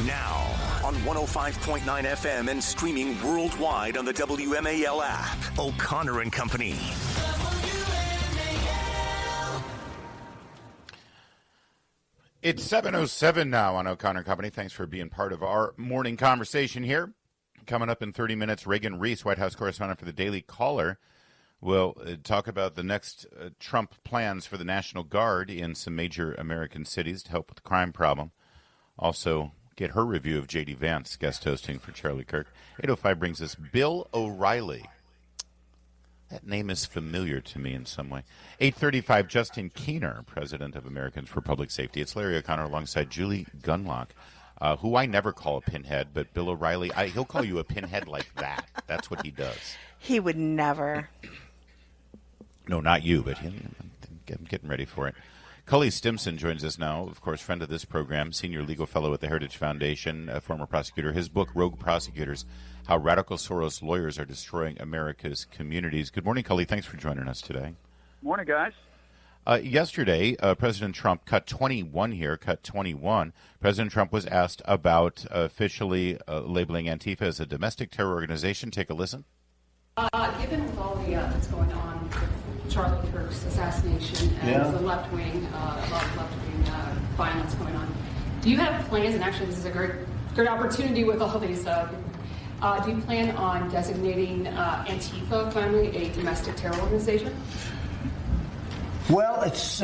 Now, on 105.9 FM and streaming worldwide on the WMAL app, O'Connor and Company. It's 7:07 now on O'Connor and Company. Thanks for being part of our morning conversation here. Coming up in 30 minutes, Reagan Reese, White House correspondent for the Daily Caller, will talk about the next Trump plans for the National Guard in some major American cities to help with the crime problem. Also, get her review of J.D. Vance guest hosting for Charlie Kirk. 8:05 brings us Bill O'Reilly. That name is familiar to me in some way. 8:35, Justin Keener, president of Americans for Public Safety. It's Larry O'Connor alongside Julie Gunlock, who I never call a pinhead, but Bill O'Reilly, he'll call you a pinhead like that. That's what he does. He would never. No, not you, but I'm getting ready for it. Cully Stimson joins us now, of course, friend of this program, senior legal fellow at the Heritage Foundation, a former prosecutor. His book, Rogue Prosecutors, How Radical Soros Lawyers Are Destroying America's Communities. Good morning, Cully. Thanks for joining us today. Morning, guys. Yesterday, President Trump cut 21. President Trump was asked about officially labeling Antifa as a domestic terror organization. Take a listen. Given with all that's going on with Charlie Kirk's assassination and the left-wing, a lot of left-wing violence going on, do you have plans, and actually this is a great opportunity with all these, do you plan on designating Antifa finally a domestic terror organization? Well, it's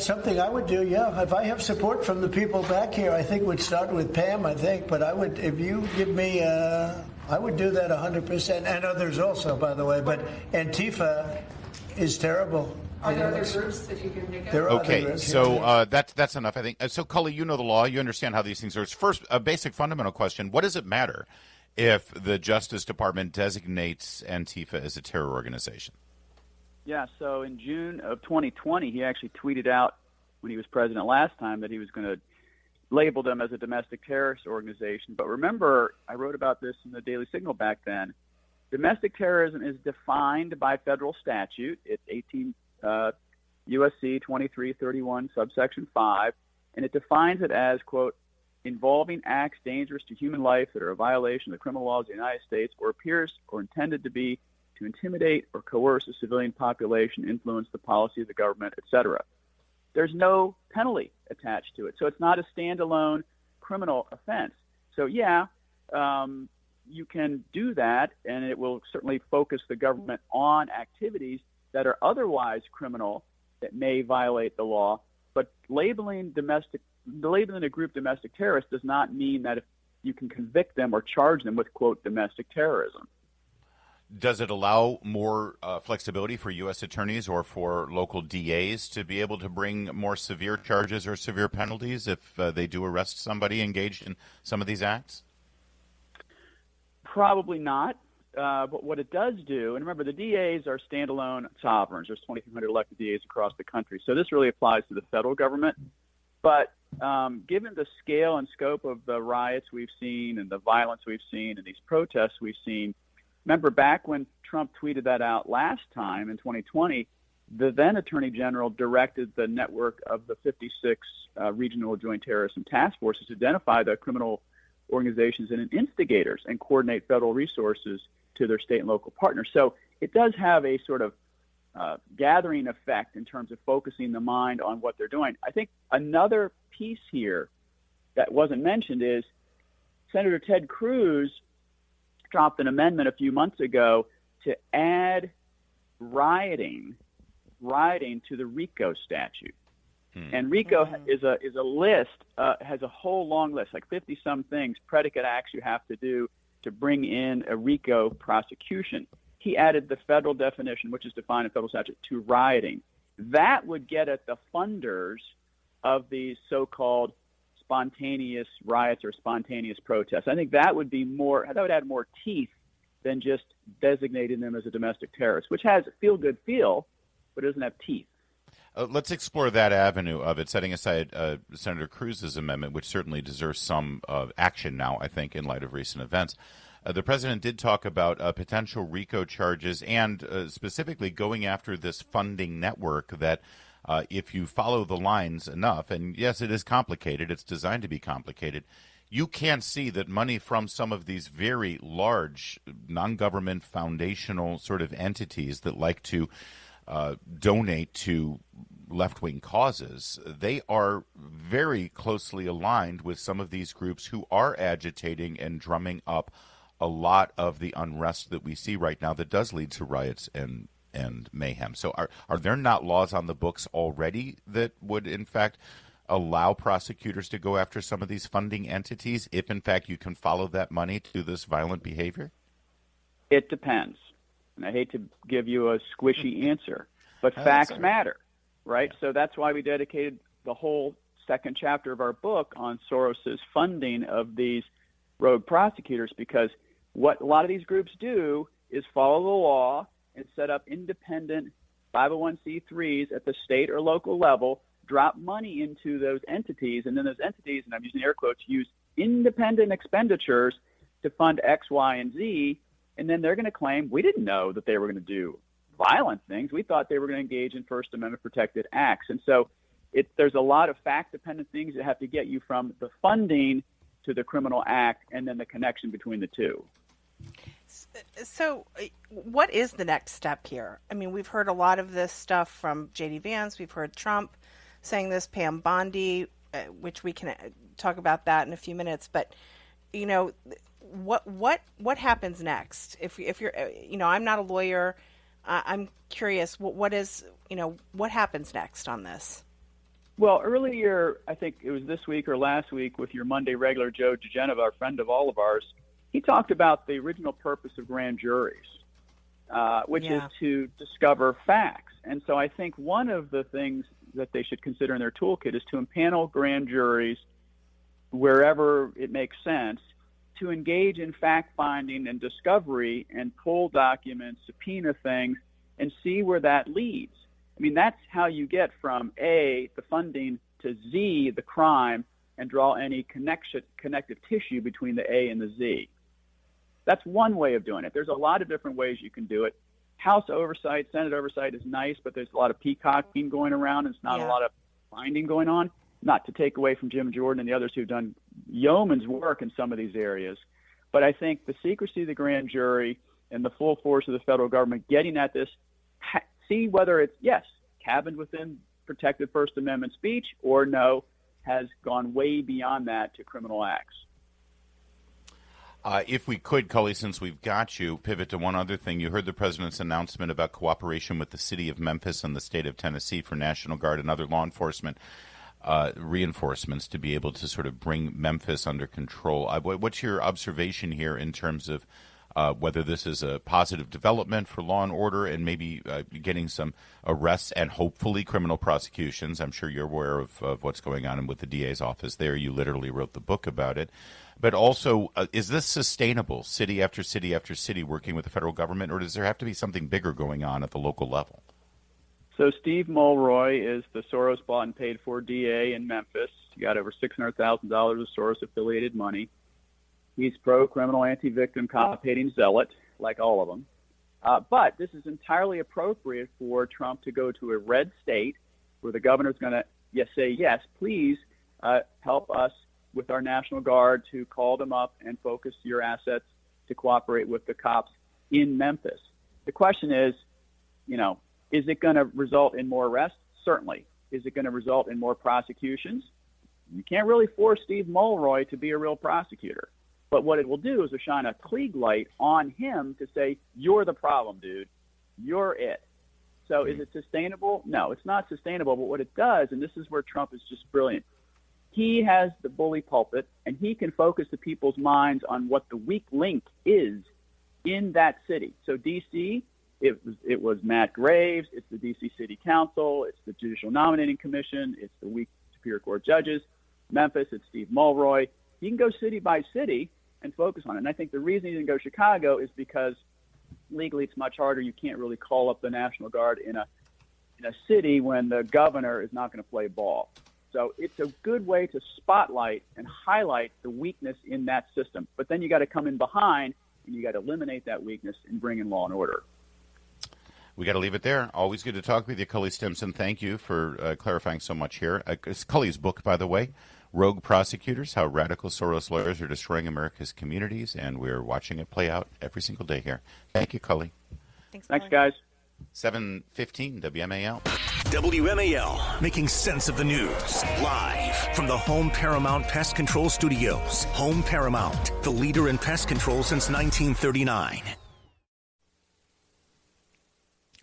something I would do, yeah. If I have support from the people back here, I think we'd start with Pam, I think. But I would, if you give me, I would do that 100%. And others also, by the way. But Antifa is terrible. Are there other groups that you can think of? There are okay, other groups, so that's enough, I think. So, Cully, you know the law. You understand how these things are. First, a basic fundamental question. What does it matter if the Justice Department designates Antifa as a terror organization? Yeah, so in June of 2020, he actually tweeted out when he was president last time that he was going to label them as a domestic terrorist organization. But remember, I wrote about this in the Daily Signal back then. Domestic terrorism is defined by federal statute. It's 18 USC 2331 subsection 5, and it defines it as, quote, involving acts dangerous to human life that are a violation of the criminal laws of the United States or appears or intended to be to intimidate or coerce a civilian population, influence the policy of the government, etc. There's no penalty attached to it. So it's not a standalone criminal offense. So, yeah, you can do that, and it will certainly focus the government on activities that are otherwise criminal that may violate the law. But labeling a group domestic terrorist does not mean that if you can convict them or charge them with, quote, domestic terrorism. Does it allow more flexibility for U.S. attorneys or for local DAs to be able to bring more severe charges or severe penalties if they do arrest somebody engaged in some of these acts? Probably not. But what it does do, and remember, the DAs are standalone sovereigns. There's 2,300 elected DAs across the country. So this really applies to the federal government. But given the scale and scope of the riots we've seen and the violence we've seen and these protests we've seen, remember, back when Trump tweeted that out last time in 2020, the then Attorney General directed the network of the 56 regional joint terrorism task forces to identify the criminal organizations and instigators and coordinate federal resources to their state and local partners. So it does have a sort of gathering effect in terms of focusing the mind on what they're doing. I think another piece here that wasn't mentioned is Senator Ted Cruz dropped an amendment a few months ago to add rioting to the RICO statute. And RICO is a list, has a whole long list, like 50-some things, predicate acts you have to do to bring in a RICO prosecution. He added the federal definition, which is defined in federal statute, to rioting. That would get at the funders of these so-called spontaneous riots or spontaneous protests. I think that would add more teeth than just designating them as a domestic terrorist, which has a feel-good feel, but doesn't have teeth. Let's explore that avenue of it, setting aside Senator Cruz's amendment, which certainly deserves some action now, I think, in light of recent events. The president did talk about potential RICO charges and specifically going after this funding network that if you follow the lines enough, and yes, it is complicated, it's designed to be complicated, you can see that money from some of these very large non-government foundational sort of entities that like to donate to left-wing causes, they are very closely aligned with some of these groups who are agitating and drumming up a lot of the unrest that we see right now that does lead to riots and mayhem. So are there not laws on the books already that would, in fact, allow prosecutors to go after some of these funding entities if, in fact, you can follow that money to this violent behavior? It depends. And I hate to give you a squishy answer, but facts matter, right? Yeah. So that's why we dedicated the whole second chapter of our book on Soros's funding of these rogue prosecutors, because what a lot of these groups do is follow the law and set up independent 501c3s at the state or local level, drop money into those entities, and then those entities, and I'm using air quotes, use independent expenditures to fund X, Y, and Z, and then they're going to claim, we didn't know that they were going to do violent things. We thought they were going to engage in First Amendment protected acts. And so there's a lot of fact-dependent things that have to get you from the funding to the criminal act and then the connection between the two. So what is the next step here? I mean, we've heard a lot of this stuff from J.D. Vance. We've heard Trump saying this, Pam Bondi, which we can talk about that in a few minutes. But, you know, what happens next? If you're, you know, I'm not a lawyer. I'm curious, what happens next on this? Well, earlier, I think it was this week or last week with your Monday regular, Joe DeGenova, our friend of all of ours, he talked about the original purpose of grand juries, which is to discover facts. And so I think one of the things that they should consider in their toolkit is to impanel grand juries wherever it makes sense to engage in fact-finding and discovery and pull documents, subpoena things, and see where that leads. I mean, that's how you get from A, the funding, to Z, the crime, and draw any connective tissue between the A and the Z. That's one way of doing it. There's a lot of different ways you can do it. House oversight, Senate oversight is nice, but there's a lot of peacocking going around, and it's not a lot of finding going on. Not to take away from Jim Jordan and the others who've done yeoman's work in some of these areas. But I think the secrecy of the grand jury and the full force of the federal government getting at this, see whether it's, yes, cabined within protected First Amendment speech, or no, has gone way beyond that to criminal acts. If we could, Cully, since we've got you, pivot to one other thing. You heard the president's announcement about cooperation with the city of Memphis and the state of Tennessee for National Guard and other law enforcement reinforcements to be able to sort of bring Memphis under control. What's your observation here in terms of whether this is a positive development for law and order and maybe getting some arrests and hopefully criminal prosecutions? I'm sure you're aware of what's going on with the DA's office there. You literally wrote the book about it. But also, is this sustainable, city after city after city working with the federal government, or does there have to be something bigger going on at the local level? So Steve Mulroy is the Soros bought and paid for DA in Memphis. He got over $600,000 of Soros-affiliated money. He's pro-criminal, anti-victim, cop-hating zealot, like all of them. But this is entirely appropriate for Trump to go to a red state where the governor's going to say, yes, please help us with our National Guard to call them up and focus your assets to cooperate with the cops in Memphis. The question is, is it going to result in more arrests? Certainly. Is it going to result in more prosecutions? You can't really force Steve Mulroy to be a real prosecutor. But what it will do is to shine a Klieg light on him to say, you're the problem, dude. You're it. So is it sustainable? No, it's not sustainable. But what it does, and this is where Trump is just brilliant, he has the bully pulpit, and he can focus the people's minds on what the weak link is in that city. So D.C., it was Matt Graves, it's the D.C. City Council, it's the Judicial Nominating Commission, it's the weak Superior Court judges. Memphis, it's Steve Mulroy. You can go city by city and focus on it. And I think the reason he didn't go Chicago is because legally it's much harder. You can't really call up the National Guard in a city when the governor is not going to play ball. So it's a good way to spotlight and highlight the weakness in that system. But then you got to come in behind and you got to eliminate that weakness and bring in law and order. We got to leave it there. Always good to talk with you, Cully Stimson. Thank you for clarifying so much here. It's Cully's book, by the way, rogue prosecutors, how radical Soros lawyers are destroying America's communities, and we're watching it play out every single day here. Thank you, Cully. Thanks, guys. 7:15 WMAL. WMAL, making sense of the news. Live from the Home Paramount Pest Control Studios. Home Paramount, the leader in pest control since 1939.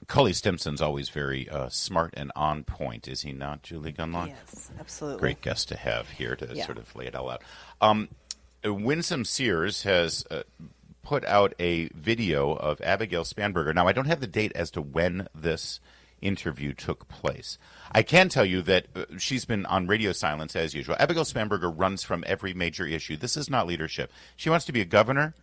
Cully Stimson's always very smart and on point, is he not, Julie Gunlock? Yes, absolutely. Great guest to have here to sort of lay it all out. Winsome Sears has put out a video of Abigail Spanberger. Now, I don't have the date as to when this interview took place. I can tell you that she's been on radio silence as usual. Abigail Spanberger runs from every major issue. This is not leadership. She wants to be a governor.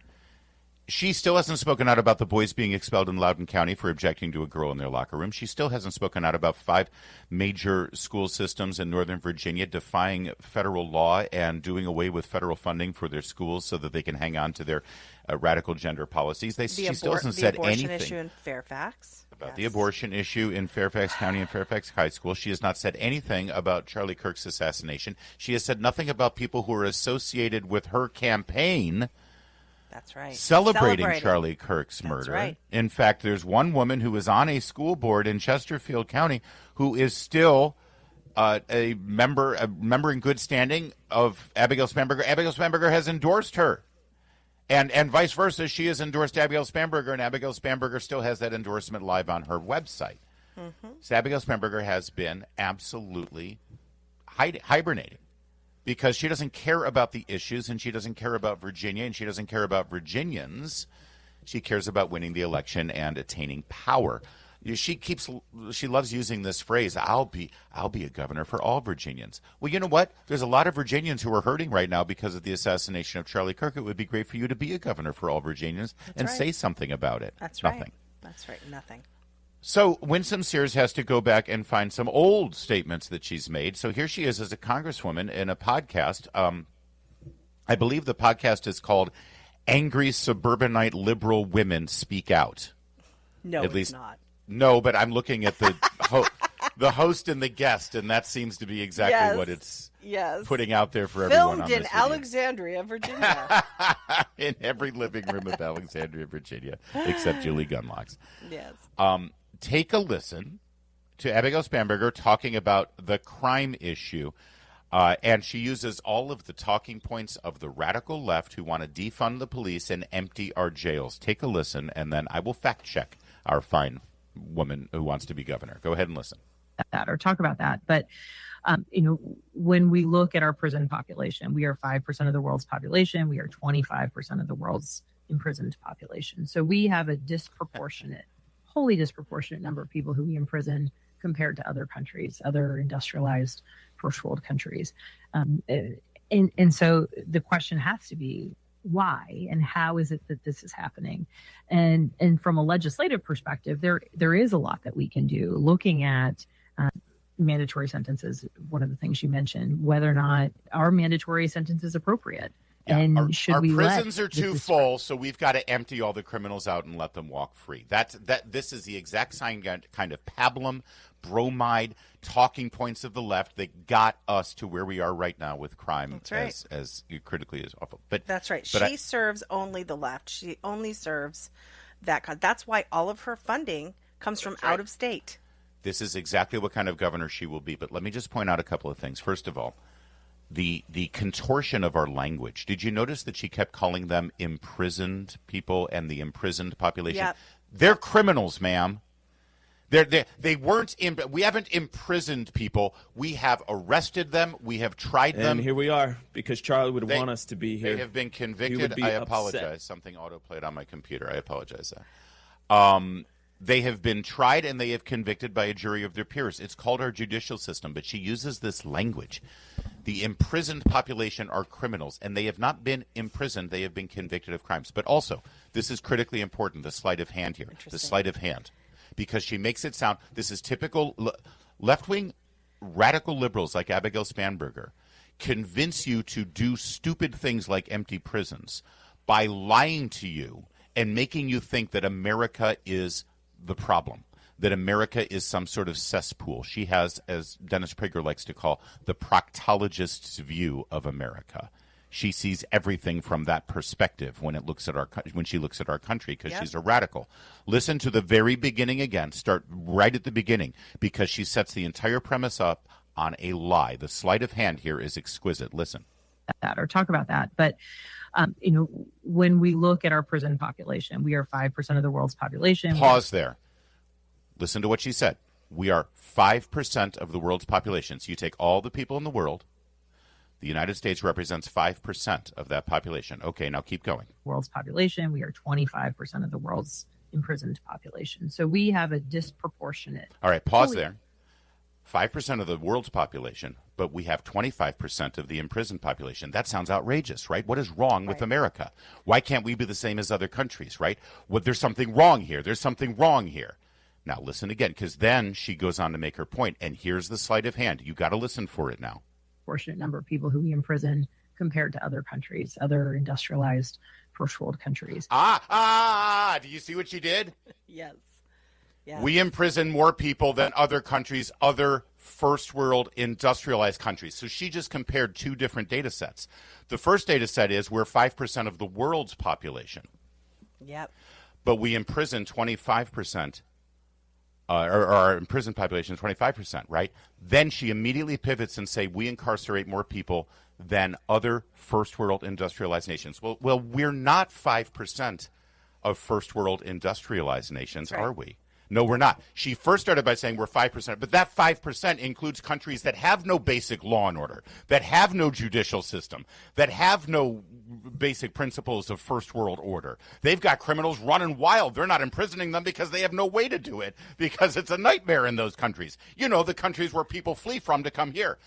She still hasn't spoken out about the boys being expelled in Loudoun County for objecting to a girl in their locker room. She still hasn't spoken out about 5 major school systems in Northern Virginia defying federal law and doing away with federal funding for their schools so that they can hang on to their radical gender policies. She still hasn't said anything. The abortion issue in Fairfax. About the abortion issue in Fairfax County and Fairfax High School. She has not said anything about Charlie Kirk's assassination. She has said nothing about people who are associated with her campaign. That's right. Celebrating Charlie Kirk's murder. That's right. In fact, there's one woman who was on a school board in Chesterfield County who is still a member in good standing of Abigail Spanberger. Abigail Spanberger has endorsed her. And vice versa, she has endorsed Abigail Spanberger, and Abigail Spanberger still has that endorsement live on her website. Mm-hmm. So Abigail Spanberger has been absolutely hibernating because she doesn't care about the issues, and she doesn't care about Virginia, and she doesn't care about Virginians. She cares about winning the election and attaining power. She loves using this phrase, I'll be a governor for all Virginians. Well, you know what? There's a lot of Virginians who are hurting right now because of the assassination of Charlie Kirk. It would be great for you to be a governor for all Virginians and say something about it. That's nothing. Right. That's right. Nothing. So Winsome Sears has to go back and find some old statements that she's made. So here she is as a congresswoman in a podcast. I believe the podcast is called Angry Suburbanite Liberal Women Speak Out. No, it's not. No, but I'm looking at the the host and the guest, and that seems to be exactly what it's putting out there for everyone. Filmed in Alexandria, Virginia. In every living room of Alexandria, Virginia, except Julie Gunlock's. Yes. Take a listen to Abigail Spanberger talking about the crime issue, and she uses all of the talking points of the radical left who want to defund the police and empty our jails. Take a listen, and then I will fact check our fine woman who wants to be governor. Go ahead and listen. That or talk about that. But, when we look at our prison population, we are 5% of the world's population. We are 25% of the world's imprisoned population. So we have a wholly disproportionate number of people who we imprison compared to other countries, other industrialized first world countries. And so the question has to be, why and how is it that this is happening? And from a legislative perspective, there is a lot that we can do. Looking at mandatory sentences, one of the things you mentioned, whether or not our mandatory sentence is appropriate. Yeah, and our prisons are too full, so so we've got to empty all the criminals out and let them walk free. This is the exact kind of pablum, bromide talking points of the left that got us to where we are right now with crime as critically as awful. But that's right. She serves only the left. She only serves that. That's why all of her funding comes from out of state. This is exactly what kind of governor she will be. But let me just point out a couple of things. First of all, the contortion of our language. Did you notice that she kept calling them imprisoned people and the imprisoned population? Yep. They're criminals, ma'am. They weren't. We haven't imprisoned people. We have arrested them. We have tried them. And here we are because Charlie would want us to be here. They have been convicted. I apologize. Upset. Something autoplayed on my computer. I apologize. They have been tried and they have convicted by a jury of their peers. It's called our judicial system, but she uses this language. The imprisoned population are criminals, and they have not been imprisoned. They have been convicted of crimes. But also, this is critically important, the sleight of hand here. The sleight of hand. Because she makes it sound, this is typical left-wing radical liberals like Abigail Spanberger convince you to do stupid things like empty prisons by lying to you and making you think that America is the problem, that America is some sort of cesspool. She has, as Dennis Prager likes to call, the proctologist's view of America. She sees everything from that perspective when she looks at our country, because she's a radical. Listen to the very beginning again. Start right at the beginning, because she sets the entire premise up on a lie. The sleight of hand here is exquisite. Listen. That or talk about that. But, when we look at our prison population, we are 5% of the world's population. Pause there. Listen to what she said. We are 5% of the world's population. So you take all the people in the world. The United States represents 5% of that population. Okay, now keep going. World's population, we are 25% of the world's imprisoned population. So we have a disproportionate. All right, pause there. 5% of the world's population, but we have 25% of the imprisoned population. That sounds outrageous, right? What is wrong with America? Why can't we be the same as other countries, right? Well, there's something wrong here. There's something wrong here. Now, listen again, because then she goes on to make her point, and here's the sleight of hand. You got to listen for it now. Proportionate number of people who we imprison compared to other countries, other industrialized first world countries. Do you see what she did? Yes. We imprison more people than other countries, other first world industrialized countries. So she just compared two different data sets. The first data set is we're 5% of the world's population. Yep. But we imprison 25%. Our imprisoned population is 25%, right? Then she immediately pivots and say we incarcerate more people than other first world industrialized nations. Well, we're not 5% of first world industrialized nations, are we? No, we're not. She first started by saying we're 5%, but that 5% includes countries that have no basic law and order, that have no judicial system, that have no basic principles of first world order. They've got criminals running wild. They're not imprisoning them because they have no way to do it, because it's a nightmare in those countries. You know, the countries where people flee from to come here.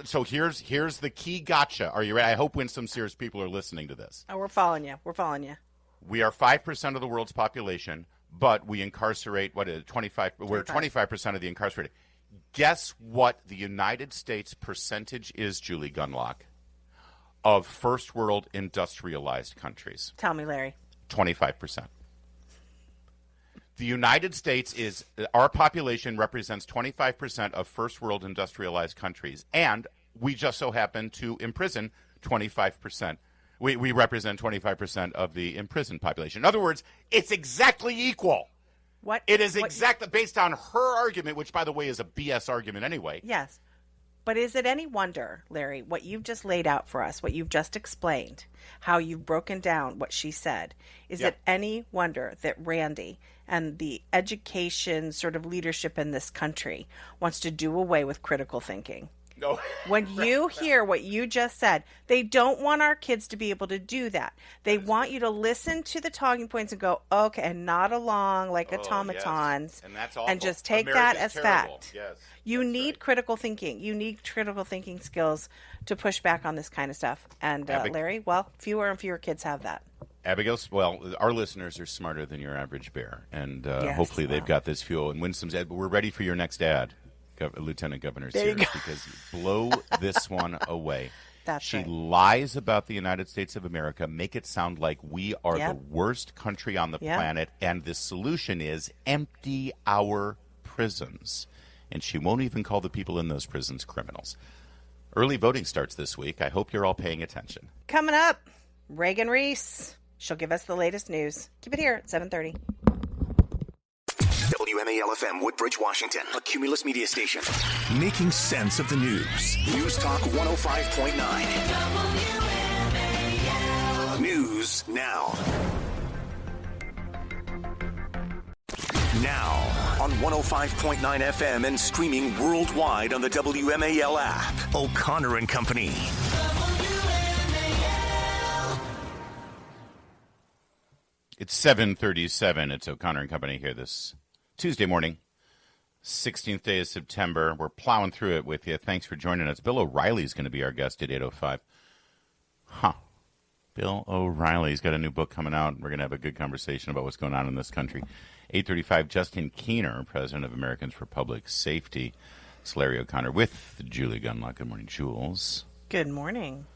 So here's the key gotcha. Are you ready? I hope Winsome Sears people are listening to this. Oh, we're following you. We're following you. We are 5% of the world's population, but we incarcerate, what is it, 25? We're 25% of the incarcerated. Guess what the United States percentage is, Julie Gunlock, of first world industrialized countries? Tell me, Larry. 25%. The United States our population represents 25% of first world industrialized countries, and we just so happen to imprison 25%. We represent 25% of the imprisoned population. In other words, it's exactly equal. What? It is exactly based on her argument, which, by the way, is a BS argument anyway. Yes. But is it any wonder, Larry, what you've just laid out for us, what you've just explained, how you've broken down what she said, is it any wonder that Randy and the education sort of leadership in this country wants to do away with critical thinking? No. When you hear what you just said, they don't want our kids to be able to do that. They want you to listen to the talking points and go, okay, and nod along like automatons. Yes. And that's awful. And just take America's that as terrible. fact. Yes, you need critical thinking. You need critical thinking skills to push back on this kind of stuff. And Larry, well, fewer and fewer kids have that. Abigail, well, our listeners are smarter than your average bear. And hopefully they've got this fuel. And Winsome's ad, but we're ready for your next ad. Lieutenant Governor Sears, because you blow this one away. She lies about the United States of America, make it sound like we are the worst country on the planet, and the solution is empty our prisons. And she won't even call the people in those prisons criminals. Early voting starts this week. I hope you're all paying attention. Coming up, Reagan Reese. She'll give us the latest news. Keep it here at 7:30. WMAL-FM, Woodbridge, Washington, a Cumulus media station. Making sense of the news. News Talk 105.9. News now. Now on 105.9 FM and streaming worldwide on the WMAL app. O'Connor and Company. It's 7:37. It's O'Connor and Company here this Tuesday morning, 16th day of September. We're plowing through it with you. Thanks for joining us. Bill O'Reilly's going to be our guest at 8:05. Bill O'Reilly's got a new book coming out. We're going to have a good conversation about what's going on in this country. 8:35, Justin Keener, president of Americans for Public Safety. It's Larry O'Connor with Julie Gunlock. Good morning, Jules. Good morning.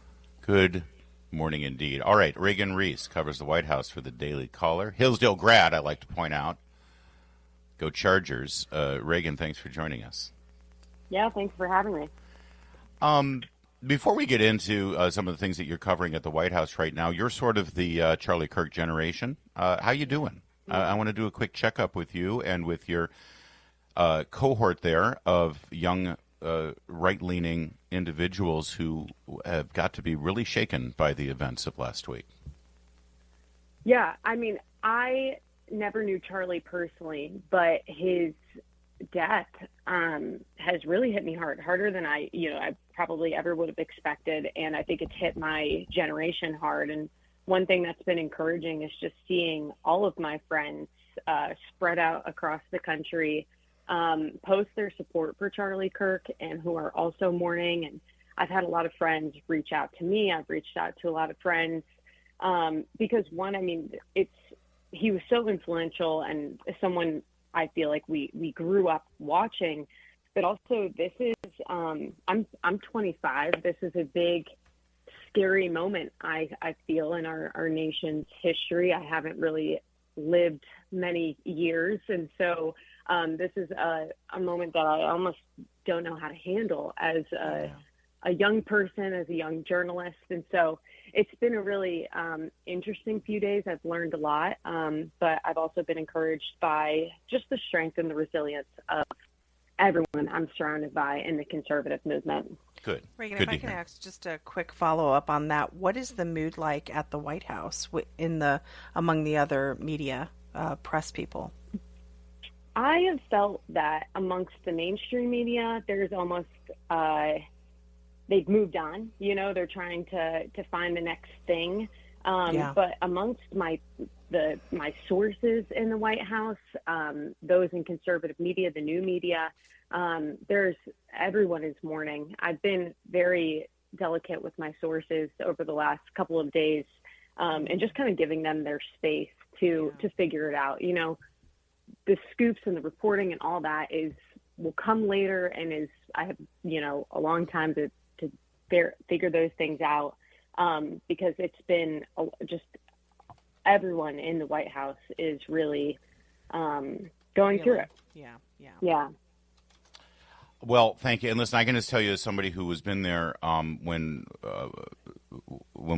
Good morning indeed. All right, Reagan Reese covers the White House for the Daily Caller. Hillsdale grad, I like to point out. Go Chargers. Reagan, thanks for joining us. Yeah, thanks for having me. Before we get into some of the things that you're covering at the White House right now, you're sort of the Charlie Kirk generation. How you doing? I want to do a quick checkup with you and with your cohort there of young right-leaning individuals who have got to be really shaken by the events of last week. Yeah, I mean, I never knew Charlie personally, but his death has really hit me harder than I probably ever would have expected, and I think it's hit my generation hard. And one thing that's been encouraging is just seeing all of my friends spread out across the country post their support for Charlie Kirk and who are also mourning. And I've had a lot of friends reach out to me. I've reached out to a lot of friends because one, I mean, he was so influential and someone I feel like we grew up watching, but also this is, I'm 25. This is a big, scary moment I feel in our nation's history. I haven't really lived many years. And so this is a moment that I almost don't know how to handle as a young person, as a young journalist. And so it's been a really interesting few days. I've learned a lot, but I've also been encouraged by just the strength and the resilience of everyone I'm surrounded by in the conservative movement. Good. Reagan, Good if I can ask just a quick follow-up on that, what is the mood like at the White House among the other media press people? I have felt that amongst the mainstream media, there's almost they've moved on. You know, they're trying to find the next thing. But amongst my sources in the White House, those in conservative media, the new media, everyone is mourning. I've been very delicate with my sources over the last couple of days, and just kind of giving them their space to figure it out. You know, the scoops and the reporting and all that will come later, and I have a long time to figure those things out, because it's been just everyone in the White House is really going through it. Yeah. Well, thank you. And listen, I can just tell you, as somebody who has been there when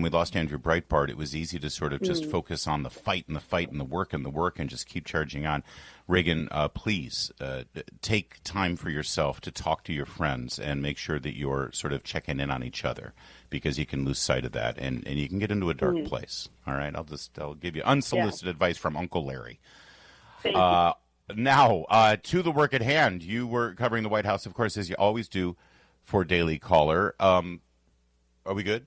we lost Andrew Breitbart, it was easy to sort of just focus on the fight and the fight and the work and just keep charging on. Reagan, please take time for yourself to talk to your friends and make sure that you're sort of checking in on each other, because you can lose sight of that and you can get into a dark place. All right, I'll give you unsolicited advice from Uncle Larry. Thank you. Now, to the work at hand. You were covering the White House, of course, as you always do for Daily Caller. Are we good?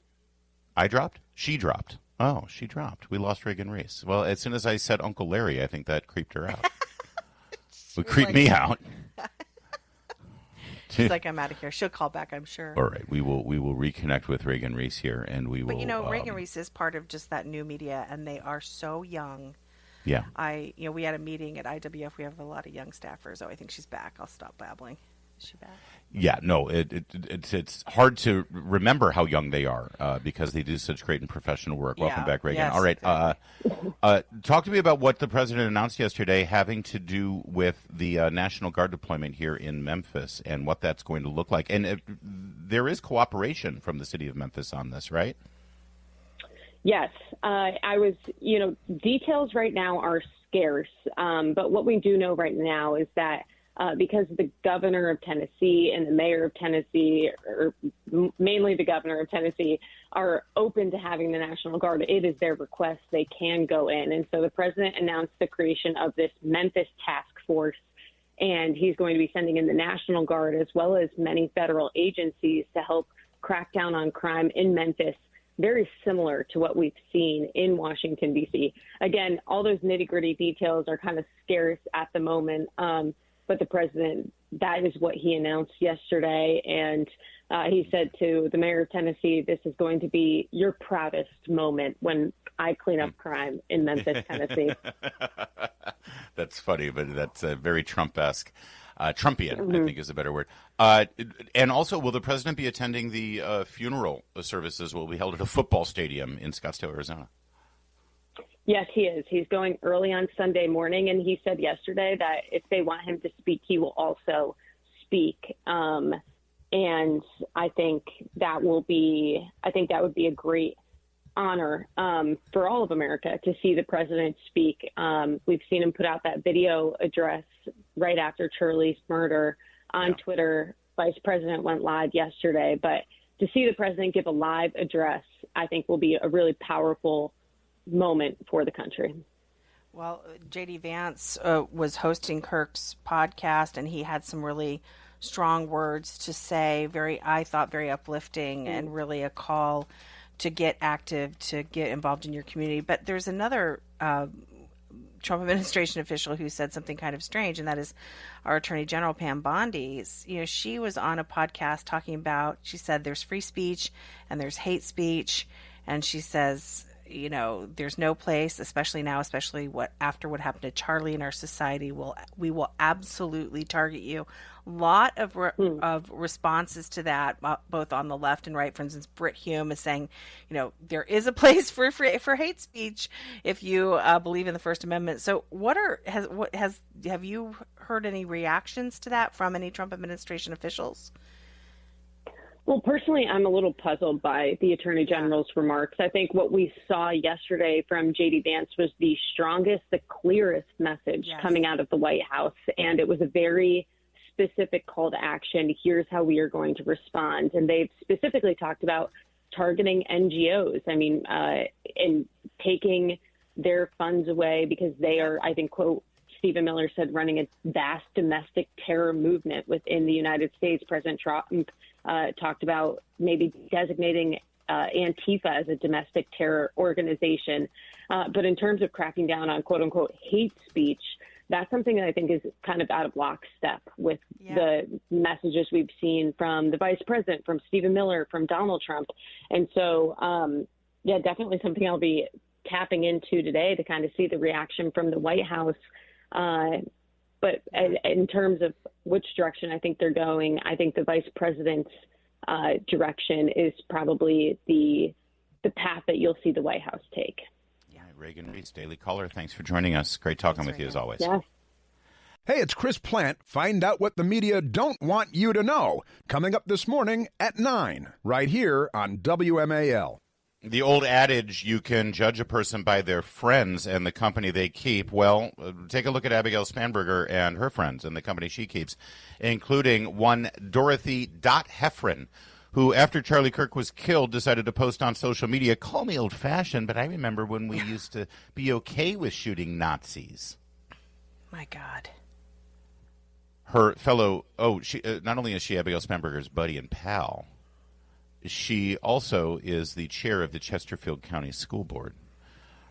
I dropped? She dropped. Oh, she dropped. We lost Reagan Reese. Well, as soon as I said Uncle Larry, I think that creeped her out. Would creep me out. She's like, I'm out of here. She'll call back, I'm sure. All right, we will reconnect with Reagan Reese here, and we will. But Reagan Reese is part of just that new media, and they are so young. Yeah. We had a meeting at IWF. We have a lot of young staffers. Oh, I think she's back. I'll stop babbling. Is she back? Yeah, no, it's hard to remember how young they are because they do such great and professional work. Welcome back, Reagan. Yes, all right, exactly. Talk to me about what the president announced yesterday having to do with the National Guard deployment here in Memphis and what that's going to look like. And there is cooperation from the city of Memphis on this, right? Yes, details right now are scarce, but what we do know right now is that because the governor of Tennessee and the mayor of Tennessee, or mainly the governor of Tennessee, are open to having the National Guard, it is their request, they can go in. And so the president announced the creation of this Memphis task force, and he's going to be sending in the National Guard as well as many federal agencies to help crack down on crime in Memphis, very similar to what we've seen in Washington, D.C. Again, all those nitty-gritty details are kind of scarce at the moment, but the president, that is what he announced yesterday. And he said to the mayor of Tennessee, this is going to be your proudest moment when I clean up crime in Memphis, Tennessee. That's funny, but that's very Trump-esque. Trumpian, I think is a better word. And also, will the president be attending the funeral services will be held at a football stadium in Scottsdale, Arizona? Yes, he is. He's going early on Sunday morning, and he said yesterday that if they want him to speak, he will also speak. And I think that would be a great honor for all of America to see the president speak. We've seen him put out that video address right after Charlie's murder on Twitter. Vice President went live yesterday, but to see the president give a live address, I think will be a really powerful moment for the country. Well, J.D. Vance was hosting Kirk's podcast, and he had some really strong words to say, I thought very uplifting, and really a call to get active, to get involved in your community. But there's another Trump administration official who said something kind of strange, and that is our Attorney General, Pam Bondi. She was on a podcast talking about, she said there's free speech and there's hate speech, and she says, there's no place, especially now, after what happened to Charlie in our society, we will absolutely target you. Lot of responses to that, both on the left and right. For instance, Britt Hume is saying, there is a place for hate speech if you believe in the First Amendment. So, have you heard any reactions to that from any Trump administration officials? Well, personally, I'm a little puzzled by the Attorney General's remarks. I think what we saw yesterday from J.D. Vance was the strongest, the clearest message coming out of the White House. And it was a very specific call to action. Here's how we are going to respond. And they've specifically talked about targeting NGOs. I mean, and taking their funds away because they are, I think, quote, Stephen Miller said, running a vast domestic terror movement within the United States. President Trump talked about maybe designating Antifa as a domestic terror organization. But in terms of cracking down on, quote unquote, hate speech, that's something that I think is kind of out of lockstep with the messages we've seen from the vice president, from Stephen Miller, from Donald Trump. And so, definitely something I'll be tapping into today to kind of see the reaction from the White House. But in terms of which direction I think they're going, I think the vice president's direction is probably the path that you'll see the White House take. Yeah, Reagan Reese, Daily Caller. Thanks for joining us. Great talking with you as always. Yeah. Hey, it's Chris Plant. Find out what the media don't want you to know. Coming up this morning at 9, right here on WMAL. The old adage, you can judge a person by their friends and the company they keep. Well, take a look at Abigail Spanberger and her friends and the company she keeps, including one Dorothy Heffron, who, after Charlie Kirk was killed, decided to post on social media, call me old-fashioned, but I remember when we used to be okay with shooting Nazis. My God. Her fellow, not only is she Abigail Spanberger's buddy and pal, she also is the chair of the Chesterfield County School Board.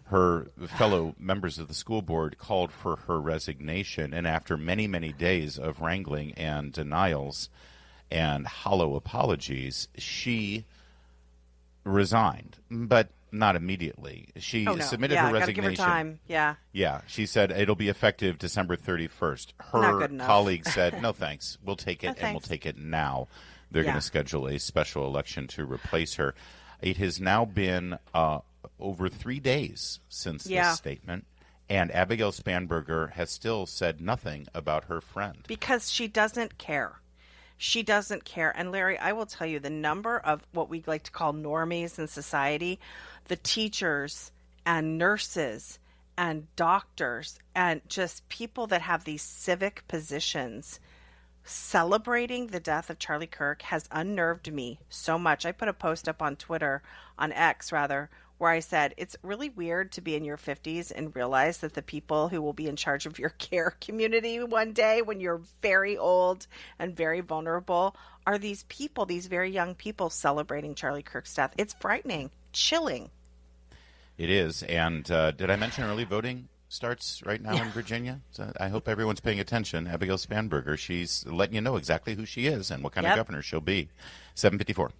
Her fellow members of the school board called for her resignation, and after many, many days of wrangling and denials and hollow apologies, she resigned, but not immediately. She submitted her resignation. Gotta give her time. Yeah, she said it'll be effective December 31st. Her colleague said, no thanks, we'll take it, and we'll take it now. They're going to schedule a special election to replace her. It has now been over 3 days since this statement, and Abigail Spanberger has still said nothing about her friend. Because she doesn't care. She doesn't care. And Larry, I will tell you, the number of what we like to call normies in society, the teachers and nurses and doctors and just people that have these civic positions celebrating the death of Charlie Kirk has unnerved me so much. I put a post up on Twitter, on X rather, where I said, it's really weird to be in your 50s and realize that the people who will be in charge of your care community one day when you're very old and very vulnerable are these people, these very young people celebrating Charlie Kirk's death. It's frightening, chilling. It is. And did I mention early voting starts right now in Virginia? So I hope everyone's paying attention. Abigail Spanberger, she's letting you know exactly who she is and what kind of governor she'll be. 7:54.